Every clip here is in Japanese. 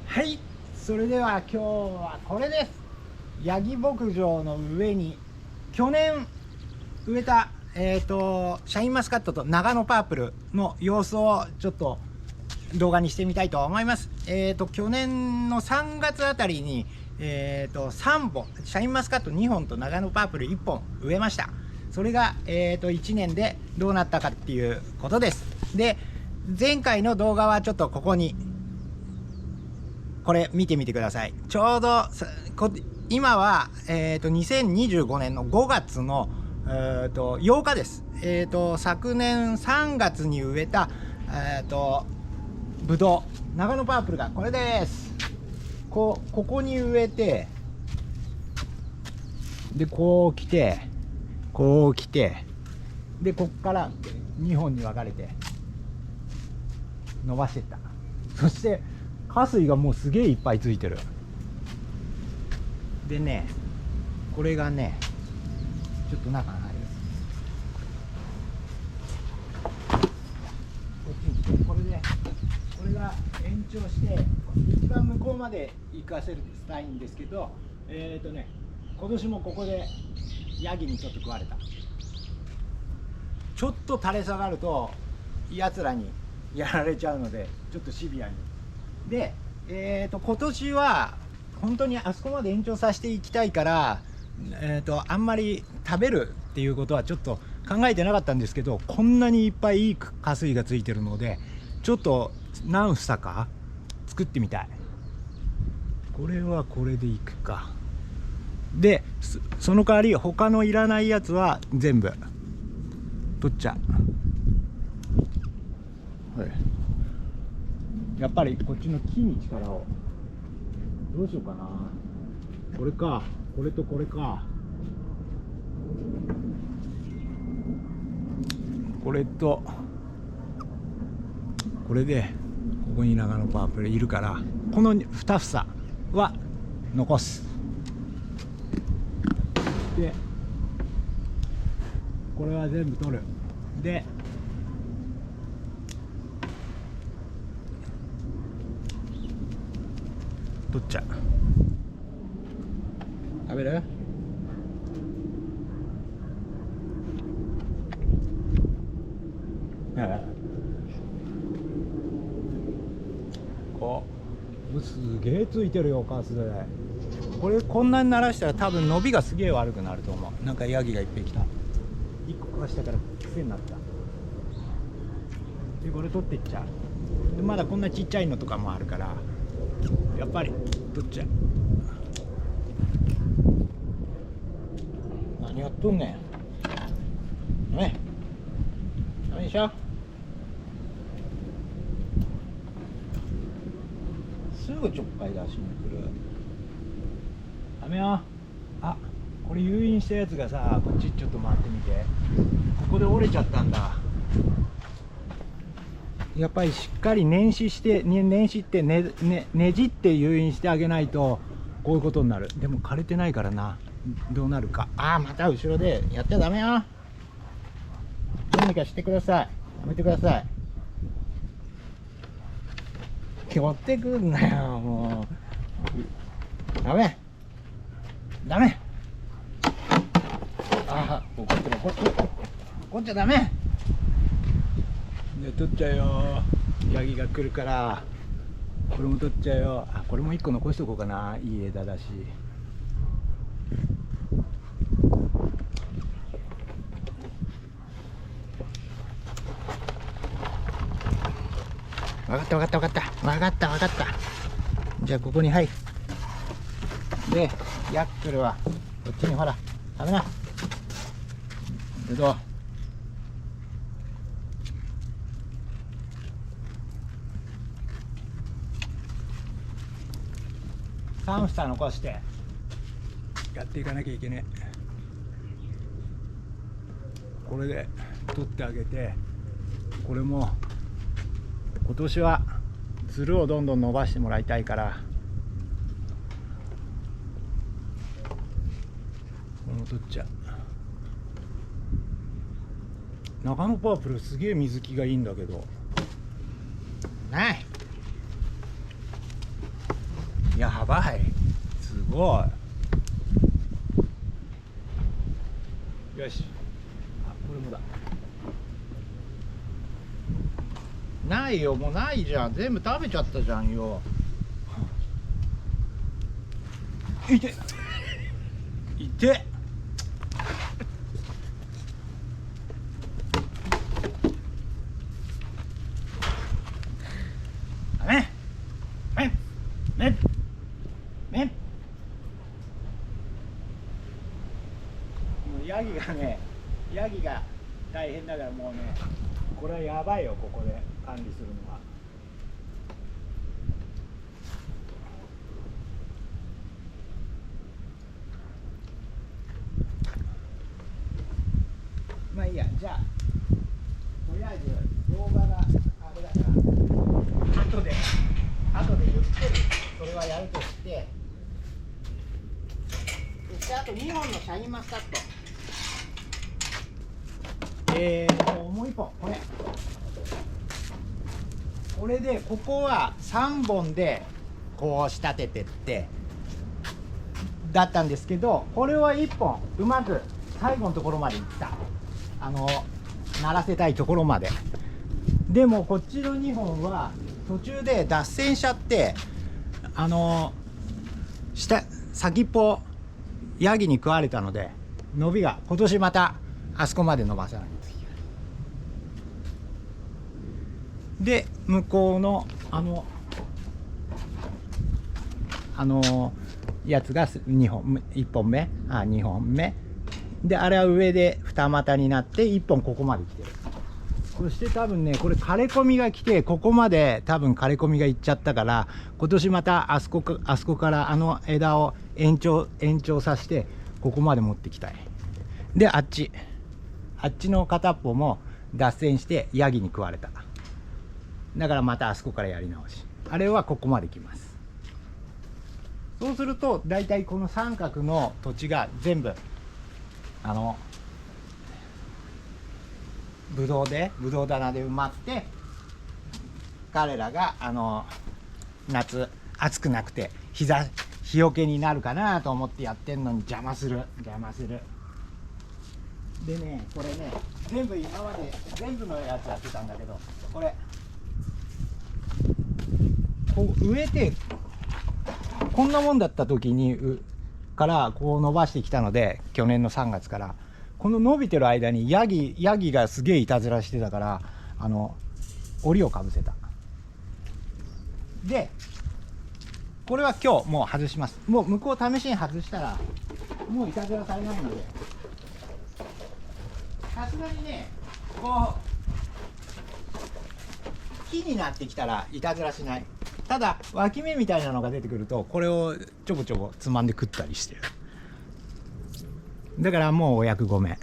はい、それでは今日はこれです。ヤギ牧場の上に去年植えたシャインマスカットと長野パープルの様子をちょっと動画にしてみたいと思います。去年の3月あたりに3本シャインマスカット2本と長野パープル1本植えました。それが1年でどうなったかっていうことです。で、前回の動画はちょっとここにこれ見てみてください。ちょうど今は2025年の5月の8日です。昨年3月に植えたブドウ長野パープルがこれです。ここに植えて、でこう来てでこっから2本に分かれて伸ばしていった。そして加水がもうすげえいっぱいついてる。でね、これがねちょっと中に入る。こっちに来て、これが延長して一番向こうまで行かせるしたいんですけど、今年もここでヤギにちょっと食われた。ちょっと垂れ下がるとやつらにやられちゃうので、ちょっとシビアに。で、今年は本当にあそこまで延長させていきたいから、あんまり食べるっていうことはちょっと考えてなかったんですけど、こんなにいっぱいいい加水がついてるので、ちょっと何房か作ってみたい。これはこれでいくか。で、その代わり他のいらないやつは全部取っちゃう。はい、やっぱりこっちの木に力を。どうしようかな。これか、これとこれか。これとこれで、ここに長野パープルいるから、この2房は残す。で、これは全部取る。で、取っちゃう。食べる？すげえついてるよ、カス。これこんなに鳴らしたら多分伸びがすげえ悪くなると思う。なんかヤギがいっぱい来た。1個食わしたから癖になった。でこれ取っていっちゃう。でまだこんなちっちゃいのとかもあるから、やっぱり取っちゃう。何やっとんねん。ダメでしょ。すぐちょっかい出しに来る。ダメよ。あ、これ誘引したやつがさ、こっちちょっと回ってみて。ここで折れちゃったんだ。やっぱりしっかりねじってねじって誘引してあげないとこういうことになる。でも枯れてないからな、どうなるか。また後ろでやっちゃダメよ。どうにかしてください。やめてください。寄ってくんなよ、もう。ダメ。怒っちゃダメ。で取っちゃうよ。ヤギが来るから。これも取っちゃうよ。これも1個残しとこうかな。いい枝だし。分かった。じゃあここに、はい。でヤックルはこっちに、ほら食べな。どう3房残してやっていかなきゃいけねえ。これで取ってあげて、これも今年はつるをどんどん伸ばしてもらいたいから、これも取っちゃう。長野パープルすげえ水気がいいんだけどない。やばい、すごい。よし、あ、これもだ。ないよ、もうないじゃん、全部食べちゃったじゃんよ。いていて、めめめめ、もうヤギがね、ヤギが大変だから、もうね、これはやばいよ、ここで管理するのは。まあいいや、じゃあとりあえず動画があれだから後でゆっくりそれはやるとして、そしてあと2本のシャインマスカット、もう1本これで、ここは3本でこう仕立ててってだったんですけど、これは1本うまく最後のところまでいった。鳴らせたいところまで。でもこっちの2本は途中で脱線しちゃって、先っぽヤギに食われたので、伸びが今年またあそこまで伸ばさないといけない。で向こうのやつが2本1本目2本目で、あれは上で二股になって1本ここまで来てる。そして多分ね、これ枯れ込みが来て、ここまで多分枯れ込みがいっちゃったから、今年またあそこから枝を延長させてここまで持ってきたい。であっちの片っぽも脱線してヤギに食われた。だからまたあそこからやり直し。あれはここまで来ます。そうするとだいたいこの三角の土地が全部ブドウ棚で埋まって、彼らが夏暑くなくて日よけになるかなと思ってやってんのに邪魔する。でね、これね、今まで全部のやつやってたんだけど、これこう植えてこんなもんだった時にからこう伸ばしてきたので、去年の3月からこの伸びてる間にヤギがすげえいたずらしてたから、檻をかぶせた。でこれは今日もう外します。もう向こう試しに外したらもういたずらされないので、さすがにね、こう木になってきたらいたずらしない。ただ脇芽みたいなのが出てくると、これをちょこちょこつまんで食ったりしてる。だからもうお役御免。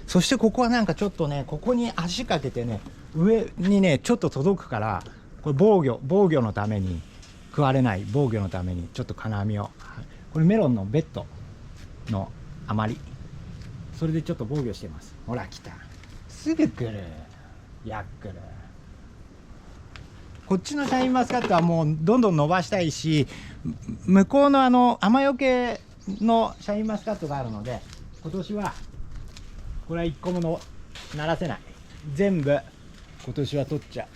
そしてここはなんかちょっとね、ここに足かけてね、上にねちょっと届くから、これ防御のために、食われない防御のためにちょっと金網を、これメロンのベッドの余り、それでちょっと防御してます。ほら来た、すぐ来る、やっくる。こっちのシャインマスカットはもうどんどん伸ばしたいし、向こうの雨よけのシャインマスカットがあるので、今年はこれは1個もならせない。全部今年は取っちゃう。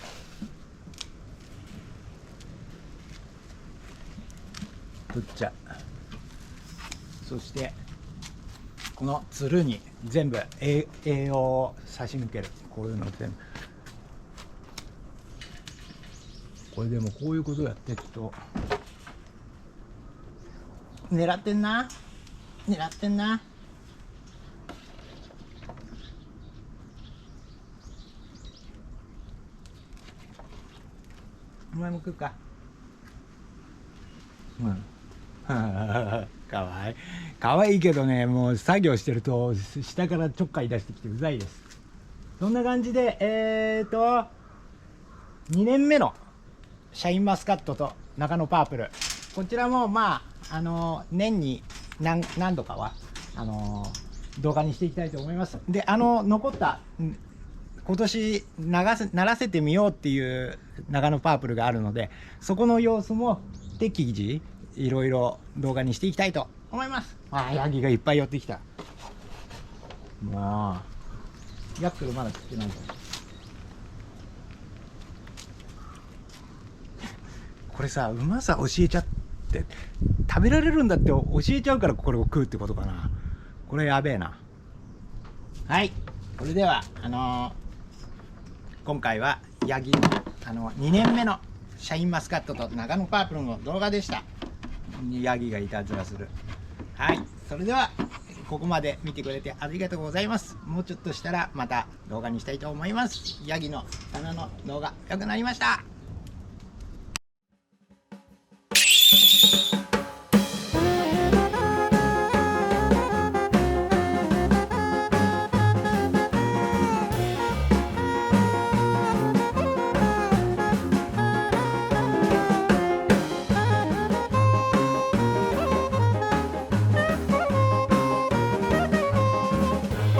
そしてこのつるに全部栄養を差し抜ける。こういうの全部、これでもこういうことやっていくと、狙ってんな。お前も食うか。かわいいけどね、もう作業してると下からちょっかい出してきてうざいです。そんな感じで2年目のシャインマスカットと中野パープル、こちらもまあ年に何度かは動画にしていきたいと思います。で残った今年ならせてみようっていう中野パープルがあるので、そこの様子も適時いろいろ動画にしていきたいと思います。ヤギがいっぱい寄ってきた。もうヤックルまだ食ってないぞ。これさ、うまさ教えちゃって食べられるんだって教えちゃうからこれを食うってことかな。これやべえな。はい、それでは今回はヤギの2年目のシャインマスカットと長野パープルの動画でした。ヤギがいたずらする。はい、それではここまで見てくれてありがとうございます。もうちょっとしたらまた動画にしたいと思います。ヤギの棚の動画良くなりました。